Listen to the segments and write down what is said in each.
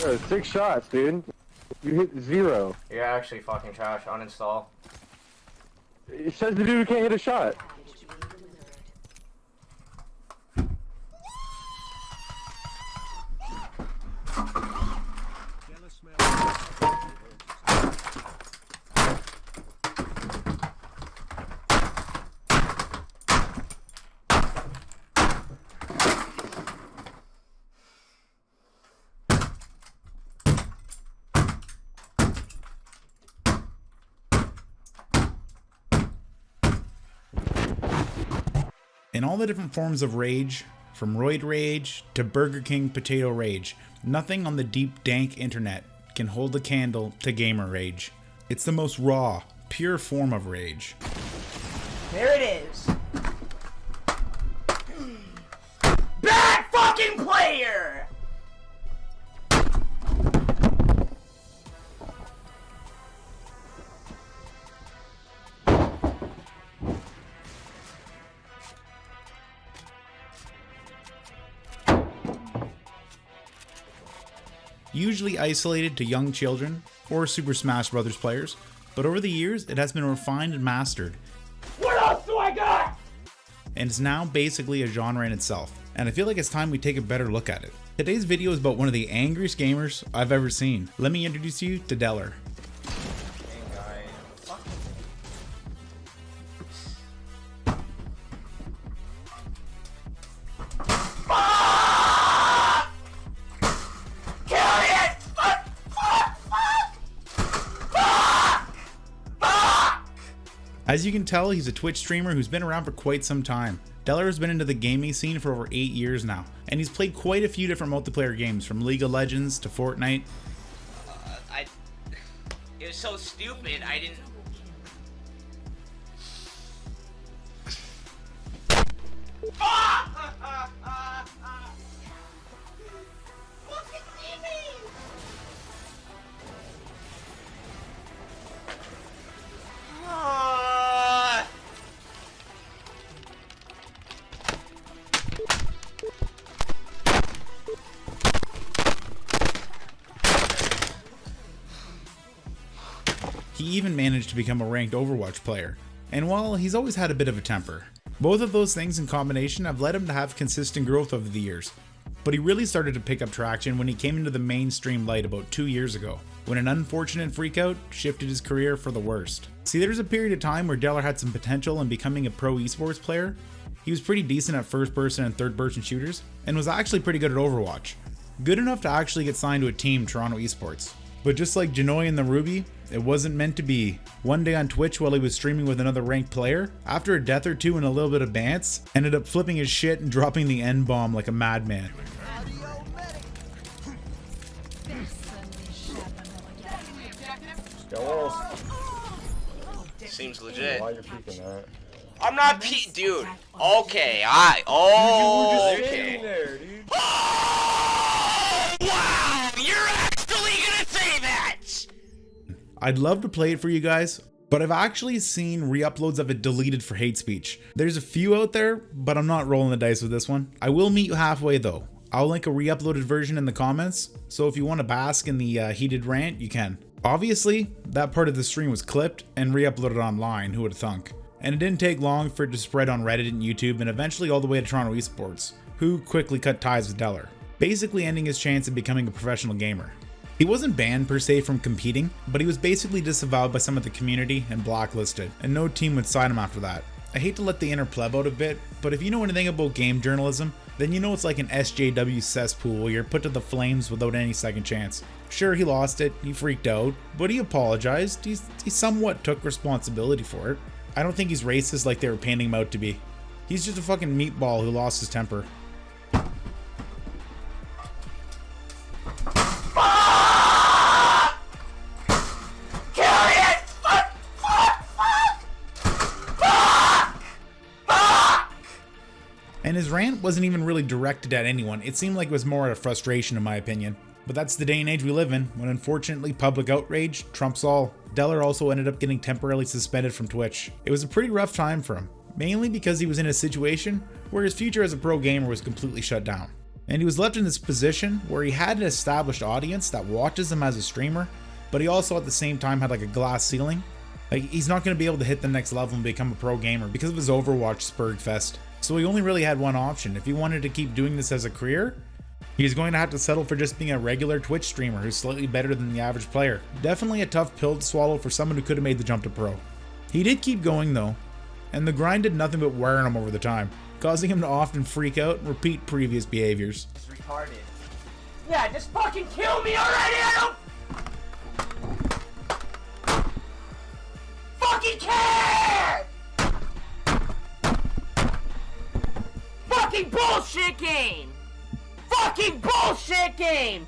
Bro, 6 shots, dude. You hit 0. You're actually fucking trash. Uninstall. It says the dude who can't hit a shot. In all the different forms of rage, from roid rage to Burger King potato rage, nothing on the deep dank internet can hold a candle to gamer rage. It's the most raw, pure form of rage. There it is. Bad fucking player! Usually isolated to young children or Super Smash Bros. Players, but over the years it has been refined and mastered. What else do I got? And is now basically a genre in itself, and I feel like it's time we take a better look at it. Today's video is about one of the angriest gamers I've ever seen. Let me introduce you to Dellor. As you can tell, he's a Twitch streamer who's been around for quite some time. Dellor has been into the gaming scene for over 8 years now, and he's played quite a few different multiplayer games, from League of Legends to Fortnite. It was so stupid, I didn't... He even managed to become a ranked Overwatch player, and while he's always had a bit of a temper, both of those things in combination have led him to have consistent growth over the years. But he really started to pick up traction when he came into the mainstream light about 2 years ago, when an unfortunate freakout shifted his career for the worst. See, there was a period of time where Dellor had some potential in becoming a pro esports player. He was pretty decent at first person and third person shooters, and was actually pretty good at Overwatch. Good enough to actually get signed to a team, Toronto Esports. But just like Janoy and the Ruby, it wasn't meant to be. One day on Twitch while he was streaming with another ranked player, after a death or two and a little bit of bants, ended up flipping his shit and dropping the N-bomb like a madman. Seems legit. Why are you peeking that? I'm not dude. Okay, okay. There, dude. Oh, wow, you're actually gonna say that! I'd love to play it for you guys, but I've actually seen re-uploads of it deleted for hate speech. There's a few out there, but I'm not rolling the dice with this one. I will meet you halfway though. I'll link a re-uploaded version in the comments, so if you want to bask in the heated rant, you can. Obviously, that part of the stream was clipped and re-uploaded online, who would have thunk? And it didn't take long for it to spread on Reddit and YouTube and eventually all the way to Toronto Esports, who quickly cut ties with Dellor, basically ending his chance of becoming a professional gamer. He wasn't banned per se from competing, but he was basically disavowed by some of the community and blacklisted, and no team would sign him after that. I hate to let the inner pleb out a bit, but if you know anything about game journalism, then you know it's like an SJW cesspool where you're put to the flames without any second chance. Sure, he lost it, he freaked out, but he apologized. He somewhat took responsibility for it. I don't think he's racist like they were painting him out to be. He's just a fucking meatball who lost his temper. And his rant wasn't even really directed at anyone. It seemed like it was more out of frustration in my opinion. But that's the day and age we live in, when unfortunately public outrage trumps all. Dellor also ended up getting temporarily suspended from Twitch. It was a pretty rough time for him, mainly because he was in a situation where his future as a pro gamer was completely shut down. And he was left in this position where he had an established audience that watches him as a streamer, but he also at the same time had like a glass ceiling. Like, he's not going to be able to hit the next level and become a pro gamer because of his Overwatch Spurgfest. So he only really had one option. If he wanted to keep doing this as a career, he's going to have to settle for just being a regular Twitch streamer who's slightly better than the average player. Definitely a tough pill to swallow for someone who could have made the jump to pro. He did keep going though, and the grind did nothing but wear on him over the time, causing him to often freak out and repeat previous behaviors. It's retarded. Yeah, just fucking kill me already! I don't fucking care! Fucking bullshit game! Fucking bullshit game!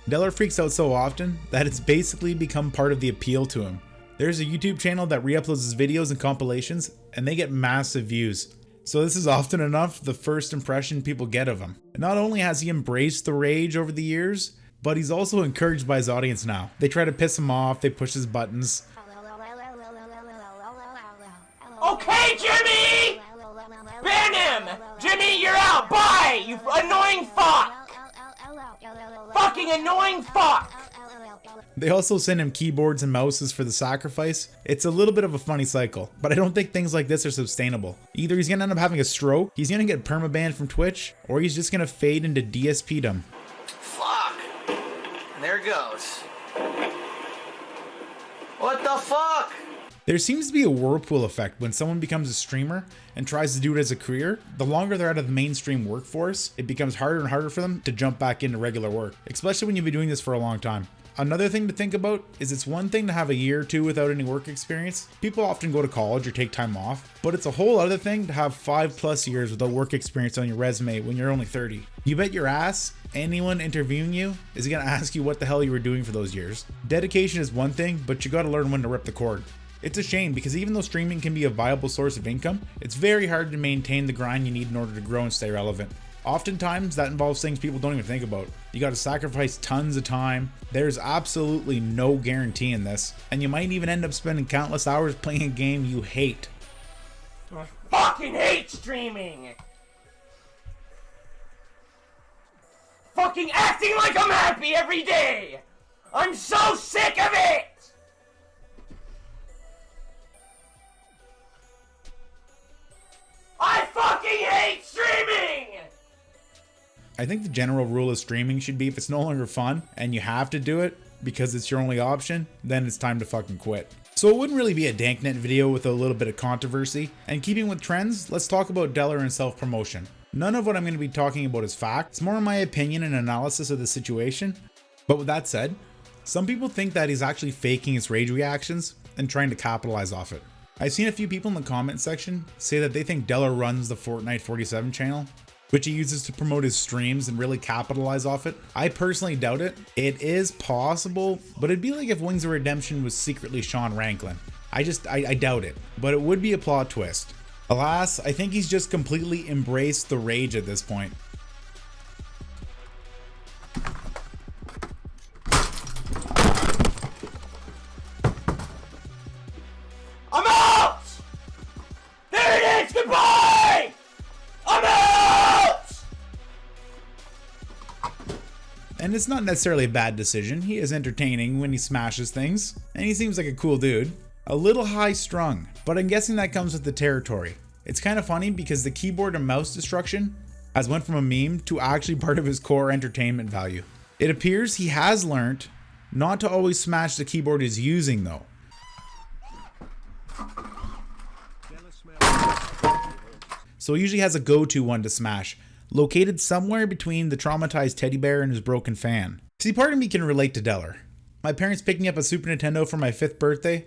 Dellor freaks out so often that it's basically become part of the appeal to him. There's a YouTube channel that re-uploads his videos and compilations, and they get massive views. So this is often enough the first impression people get of him. And not only has he embraced the rage over the years, but he's also encouraged by his audience now. They try to piss him off, they push his buttons. Okay, Jimmy! Ban him! Jimmy, you're out! Bye! You annoying fuck! Fucking annoying fuck! They also send him keyboards and mouses for the sacrifice. It's a little bit of a funny cycle, but I don't think things like this are sustainable. Either he's gonna end up having a stroke, he's gonna get permabanned from Twitch, or he's just gonna fade into DSPdom. Fuck! There it goes. What the fuck? There seems to be a whirlpool effect when someone becomes a streamer and tries to do it as a career. The longer they're out of the mainstream workforce, it becomes harder and harder for them to jump back into regular work, especially when you've been doing this for a long time. Another thing to think about is it's one thing to have a year or two without any work experience. People often go to college or take time off, but it's a whole other thing to have 5+ years without work experience on your resume when you're only 30. You bet your ass anyone interviewing you is gonna ask you what the hell you were doing for those years. Dedication is one thing, but you gotta learn when to rip the cord. It's a shame because even though streaming can be a viable source of income, it's very hard to maintain the grind you need in order to grow and stay relevant. Oftentimes that involves things people don't even think about. You gotta sacrifice tons of time. There's absolutely no guarantee in this, and you might even end up spending countless hours playing a game you hate. I fucking hate streaming! Fucking acting like I'm happy every day! I'm so sick of it! I fucking hate streaming! I think the general rule of streaming should be if it's no longer fun and you have to do it because it's your only option, then it's time to fucking quit. So it wouldn't really be a Danknet video with a little bit of controversy. And keeping with trends, let's talk about Dellor and self-promotion. None of what I'm going to be talking about is fact. It's more my opinion and analysis of the situation. But with that said, some people think that he's actually faking his rage reactions and trying to capitalize off it. I've seen a few people in the comment section say that they think Dellor runs the Fortnite 47 channel, which he uses to promote his streams and really capitalize off it. I personally doubt it. It is possible, but it'd be like if Wings of Redemption was secretly Sean Ranklin. I doubt it, but it would be a plot twist. Alas, I think he's just completely embraced the rage at this point. I'm out! There it is! Goodbye! I'm out! And it's not necessarily a bad decision. He is entertaining when he smashes things, and he seems like a cool dude. A little high strung, but I'm guessing that comes with the territory. It's kind of funny because the keyboard and mouse destruction has went from a meme to actually part of his core entertainment value. It appears he has learned not to always smash the keyboard he's using though. So he usually has a go-to one to smash, located somewhere between the traumatized teddy bear and his broken fan. See, part of me can relate to Dellor. My parents picked me up a Super Nintendo for my 5th birthday,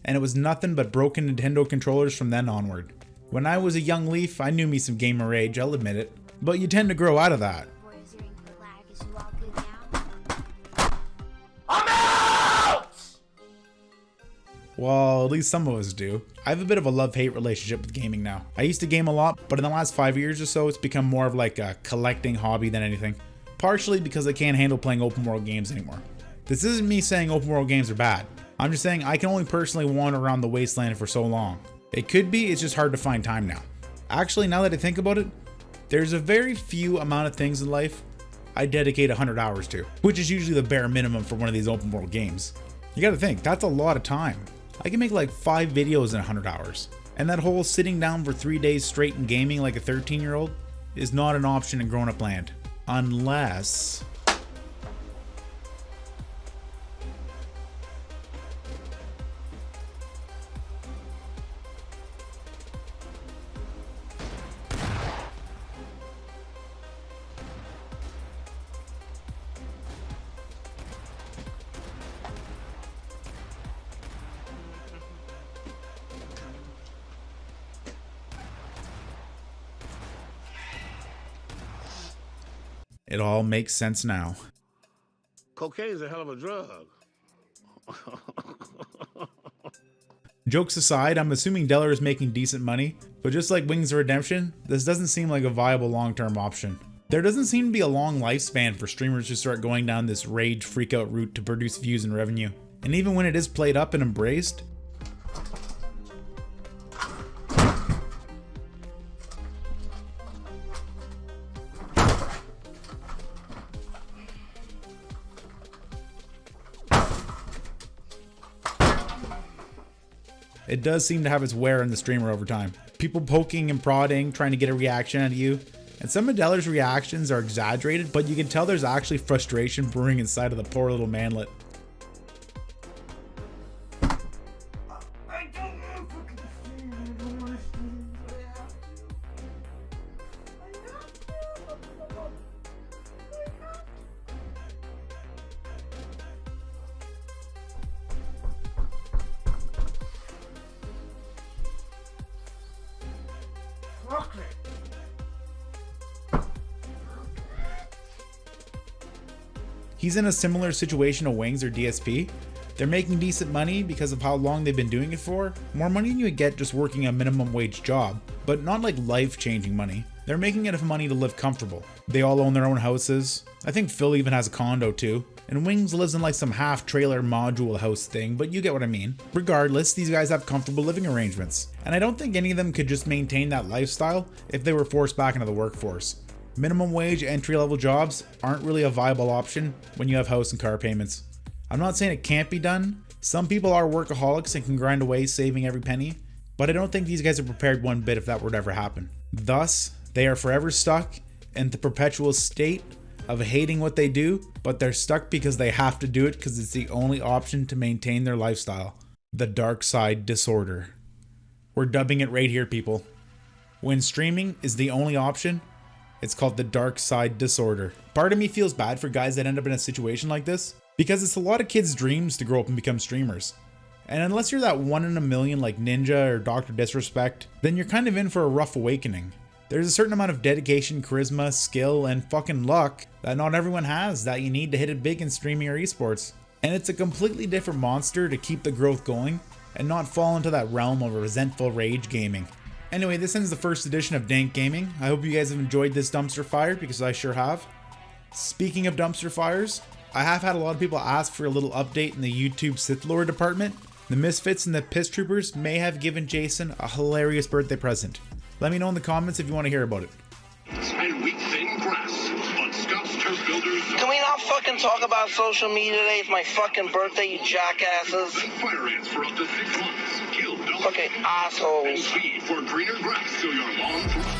and it was nothing but broken Nintendo controllers from then onward. When I was a young leaf, I knew me some gamer rage, I'll admit it. But you tend to grow out of that. I'm out! Well, at least some of us do. I have a bit of a love-hate relationship with gaming now. I used to game a lot, but in the last 5 years or so, it's become more of like a collecting hobby than anything. Partially because I can't handle playing open world games anymore. This isn't me saying open world games are bad. I'm just saying I can only personally wander around the wasteland for so long. It could be, it's just hard to find time now. Actually, now that I think about it, There's a very few amount of things in life I dedicate 100 hours to, which is usually the bare minimum for one of these open world games. You gotta think, that's a lot of time. I can make like 5 videos in 100 hours. And that whole sitting down for 3 days straight and gaming like a 13-year-old is not an option in grown-up land. Unless... it all makes sense now. Cocaine's a hell of a drug. Jokes aside, I'm assuming Dellor is making decent money, but just like Wings of Redemption, this doesn't seem like a viable long-term option. There doesn't seem to be a long lifespan for streamers who start going down this rage freakout route to produce views and revenue. And even when it is played up and embraced, it does seem to have its wear on the streamer over time. People poking and prodding, trying to get a reaction out of you. And some of Dellor's reactions are exaggerated, but you can tell there's actually frustration brewing inside of the poor little manlet. He's in a similar situation to Wings or DSP. They're making decent money because of how long they've been doing it for. More money than you would get just working a minimum wage job, but not like life-changing money. They're making enough money to live comfortable. They all own their own houses. I think Phil even has a condo too. And Wings lives in like some half-trailer module house thing, but you get what I mean. Regardless, these guys have comfortable living arrangements. And I don't think any of them could just maintain that lifestyle if they were forced back into the workforce. Minimum wage entry-level jobs aren't really a viable option when you have house and car payments. I'm not saying it can't be done. Some people are workaholics and can grind away saving every penny, but I don't think these guys are prepared one bit if that were to ever happen. Thus, they are forever stuck in the perpetual state of hating what they do, but they're stuck because they have to do it because it's the only option to maintain their lifestyle. The dark side disorder. We're dubbing it right here, people. When streaming is the only option, it's called the dark side disorder. Part of me feels bad for guys that end up in a situation like this, because it's a lot of kids' dreams to grow up and become streamers. And unless you're that 1 in a million like Ninja or Dr. Disrespect, then you're kind of in for a rough awakening. There's a certain amount of dedication, charisma, skill, and fucking luck that not everyone has that you need to hit it big in streaming or esports. And it's a completely different monster to keep the growth going and not fall into that realm of resentful rage gaming. Anyway, this ends the first edition of Dank Gaming. I hope you guys have enjoyed this dumpster fire because I sure have. Speaking of dumpster fires, I have had a lot of people ask for a little update in the YouTube Sith lore department. The Misfits and the Piss Troopers may have given Jason a hilarious birthday present. Let me know in the comments if you want to hear about it. And wheat thin grass on Scott's Turf Builders. Can we not fucking talk about social media today? It's my fucking birthday, you jackasses. And fire ants for up to 6 months. Kill Fucking assholes. and feed for greener grass so your lawn